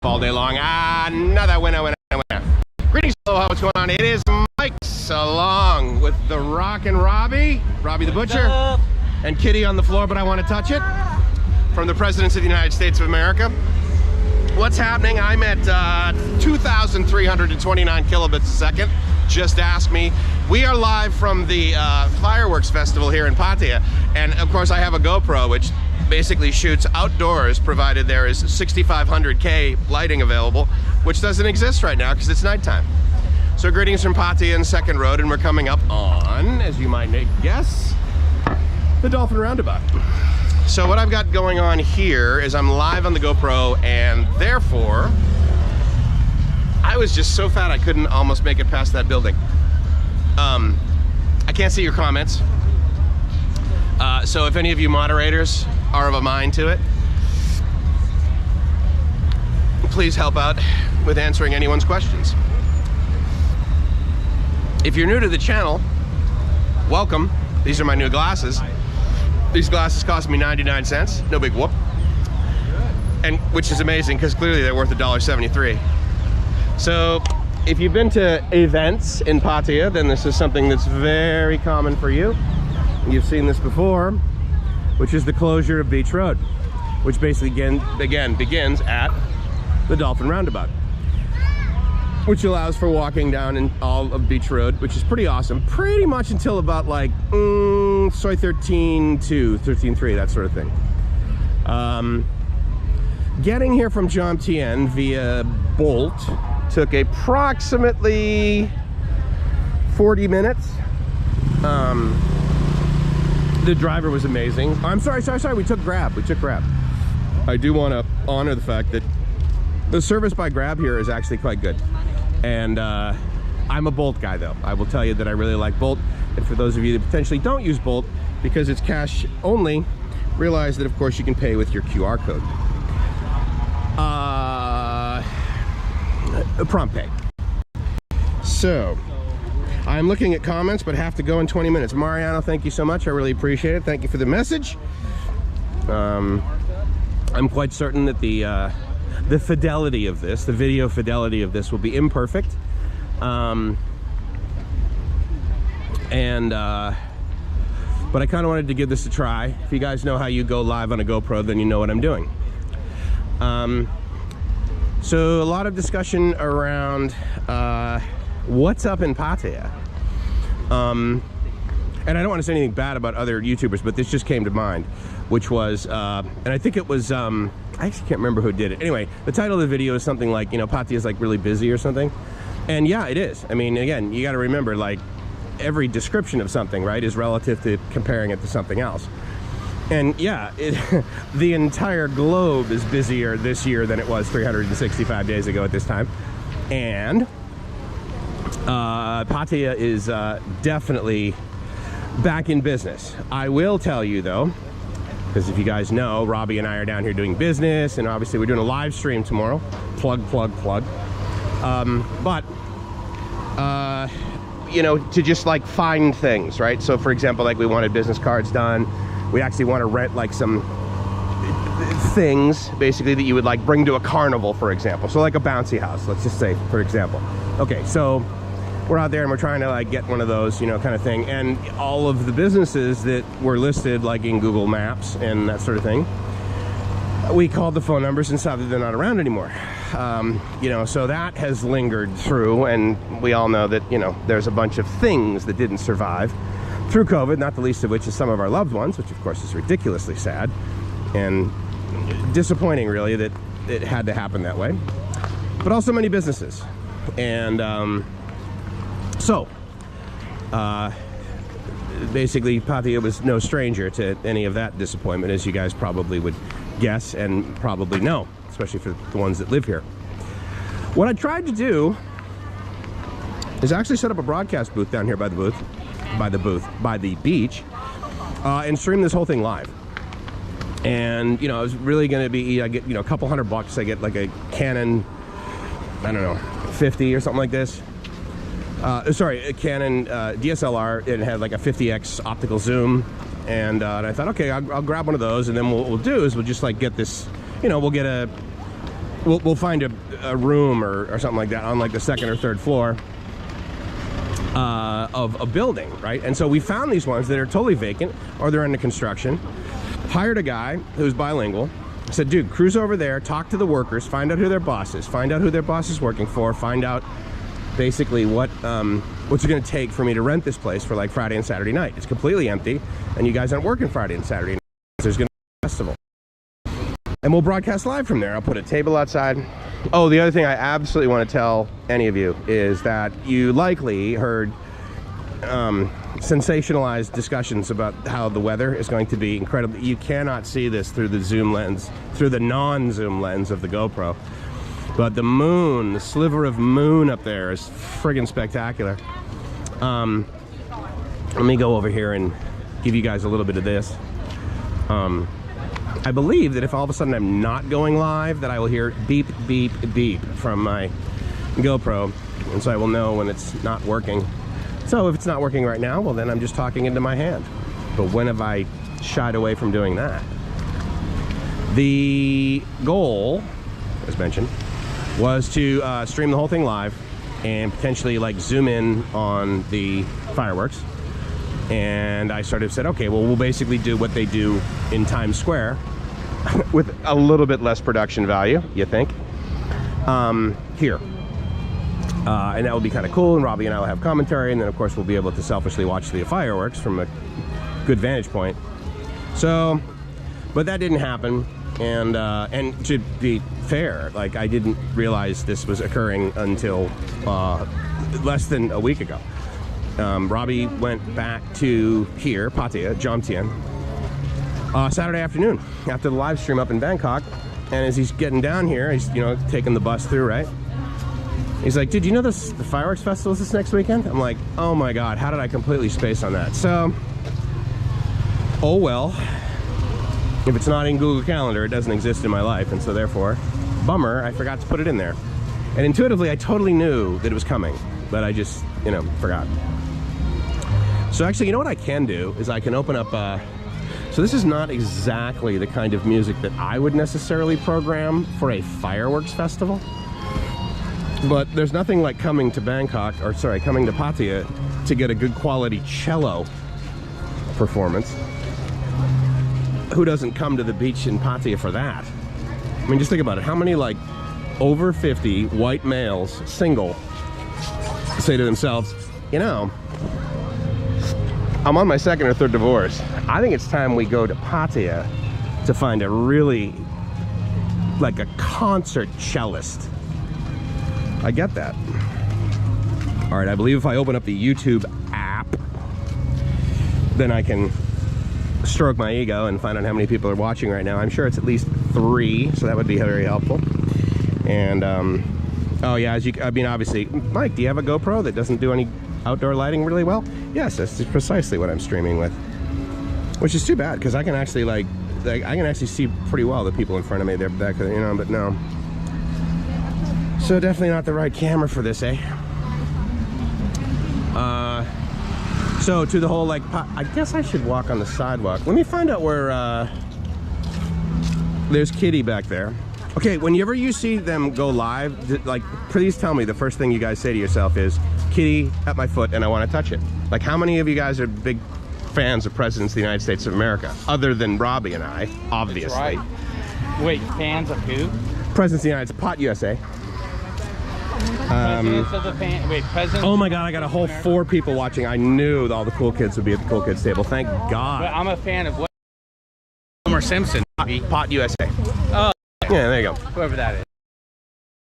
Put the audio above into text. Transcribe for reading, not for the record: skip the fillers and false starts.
all day long. Another winner. Greetings, aloha, what's going on? It is Mike along with the Rockin' Robbie the Butcher, and Kitty on the floor, but I want to touch it, from the Presidents of the United States of America. What's happening? I'm at 2,329 kilobits a second. Just ask me. We are live from the fireworks festival here in Pattaya, and of course I have a GoPro which basically shoots outdoors, provided there is 6,500K lighting available, which doesn't exist right now because it's nighttime. So greetings from Pattaya and 2nd Road, and we're coming up on, as you might guess, the Dolphin Roundabout. So what I've got going on here is I'm live on the GoPro, and therefore I was just so fat I couldn't almost make it past that building. I can't see your comments. So if any of you moderators are of a mind to it, please help out with answering anyone's questions. If you're new to the channel, welcome. These are my new glasses. These glasses cost me 99 cents, no big whoop. And which is amazing because clearly they're worth $1.73. So if you've been to events in Pattaya, then this is something that's very common for you. You've seen this before, which is the closure of Beach Road, which basically again begins at the Dolphin Roundabout, which allows for walking down in all of Beach Road, which is pretty awesome, pretty much until about like Soi 13.2, 13.3, that sort of thing. Getting here from Jomtien via Bolt took approximately 40 minutes. The driver was amazing. I'm sorry, we took Grab. I do want to honor the fact that the service by Grab here is actually quite good. And I'm a Bolt guy though. I will tell you that I really like Bolt. And for those of you that potentially don't use Bolt because it's cash only, realize that of course you can pay with your QR code. Prompt pay. So I'm looking at comments, but have to go in 20 minutes. Mariano, thank you so much. I really appreciate it. Thank you for the message. I'm quite certain that the fidelity of this, the video fidelity of this, will be imperfect. But I kind of wanted to give this a try. If you guys know how you go live on a GoPro, then you know what I'm doing. So a lot of discussion around what's up in Pattaya. And I don't want to say anything bad about other YouTubers, but this just came to mind, which was, and I think it was, I actually can't remember who did it. Anyway, the title of the video is something like, you know, Pattaya is like really busy or something. And yeah, it is. I mean, again, you got to remember, like, every description of something, right, is relative to comparing it to something else. And yeah, the entire globe is busier this year than it was 365 days ago at this time. And Pattaya is definitely back in business. I will tell you though, because if you guys know, Robbie and I are down here doing business, and obviously we're doing a live stream tomorrow. Plug. You know, to just like find things, right? So for example, like we wanted business cards done. We actually want to rent like some things basically that you would like bring to a carnival, for example. So like a bouncy house, let's just say, for example. Okay, so we're out there and we're trying to like get one of those, you know, kind of thing. And all of the businesses that were listed like in Google Maps and that sort of thing, we called the phone numbers and saw that they're not around anymore. You know, so that has lingered through, and we all know that, you know, there's a bunch of things that didn't survive through COVID, not the least of which is some of our loved ones, which of course is ridiculously sad and disappointing really that it had to happen that way, but also many businesses. And basically Pattaya was no stranger to any of that disappointment, as you guys probably would guess and probably know, especially for the ones that live here. What I tried to do is actually set up a broadcast booth down here by the beach, and stream this whole thing live. And you know, it was really going to be, I get, you know, a couple $100. I get like a Canon, I don't know, 50 or something like this. Sorry, a Canon DSLR. It had like a 50x optical zoom, and I thought, okay, I'll grab one of those, and then what we'll do is we'll just like get this, you know, we'll get a we'll find a room or something like that on like the second or third floor of a building, right? And so we found these ones that are totally vacant or they're under construction. Hired a guy who's bilingual. Said, dude, cruise over there, talk to the workers, find out who their boss is, find out who their boss is working for, find out basically what's it going to take for me to rent this place for like Friday and Saturday night. It's completely empty, and you guys aren't working Friday and Saturday night. There's going to be a festival. And we'll broadcast live from there. I'll put a table outside. Oh, the other thing I absolutely want to tell any of you is that you likely heard sensationalized discussions about how the weather is going to be incredible. You cannot see this through the zoom lens, through the non-zoom lens of the GoPro. But the moon, the sliver of moon up there is friggin' spectacular. Let me go over here and give you guys a little bit of this. I believe that if all of a sudden I'm not going live, that I will hear beep, beep, beep from my GoPro. And so I will know when it's not working. So if it's not working right now, well then I'm just talking into my hand. But when have I shied away from doing that? The goal, as mentioned, was to stream the whole thing live and potentially like zoom in on the fireworks. And I sort of said, okay, well, we'll basically do what they do in Times Square with a little bit less production value, you think, here. And that will be kind of cool, and Robbie and I will have commentary, and then of course we'll be able to selfishly watch the fireworks from a good vantage point. So, but that didn't happen, and to be fair, like I didn't realize this was occurring until less than a week ago. Robbie went back to here, Pattaya, Jomtien, Saturday afternoon after the live stream up in Bangkok, and as he's getting down here, he's taking the bus through, right? He's like, dude, you know the fireworks festival is this next weekend? I'm like, oh my God, how did I completely space on that? So, oh well, if it's not in Google Calendar, it doesn't exist in my life, and so therefore, bummer, I forgot to put it in there. And intuitively, I totally knew that it was coming, but I just, forgot. So actually, you know what I can do is I can open up, so this is not exactly the kind of music that I would necessarily program for a fireworks festival. But there's nothing like coming to Bangkok, or sorry, coming to Pattaya to get a good quality cello performance. Who doesn't come to the beach in Pattaya for that? I mean, just think about it. How many like over 50 white males, single, say to themselves, I'm on my second or third divorce. I think it's time we go to Pattaya to find a really, like a concert cellist. I get that. All right, I believe if I open up the YouTube app, then I can stroke my ego and find out how many people are watching right now. I'm sure it's at least 3, so that would be very helpful. And, oh yeah, obviously, Mike, do you have a GoPro that doesn't do any outdoor lighting really well? Yes, that's precisely what I'm streaming with. Which is too bad, because I can actually, I can actually see pretty well the people in front of me. They're back, but no. So definitely not the right camera for this, eh? So to the whole, I guess I should walk on the sidewalk. Let me find out where, there's Kitty back there. Okay, whenever you see them go live, please tell me the first thing you guys say to yourself is, Kitty at my foot and I want to touch it. Like, how many of you guys are big fans of Presidents of the United States of America? Other than Robbie and I, obviously. That's right. Wait, fans of who? Presidents of the United States, Pot USA. Presidents of the Presidents. Oh my God, I got a whole 4 people watching. I knew all the cool kids would be at the cool kids table. Thank God. But I'm a fan of what? Homer Simpson. Pot USA. Oh. Yeah, there you go. Whoever that is.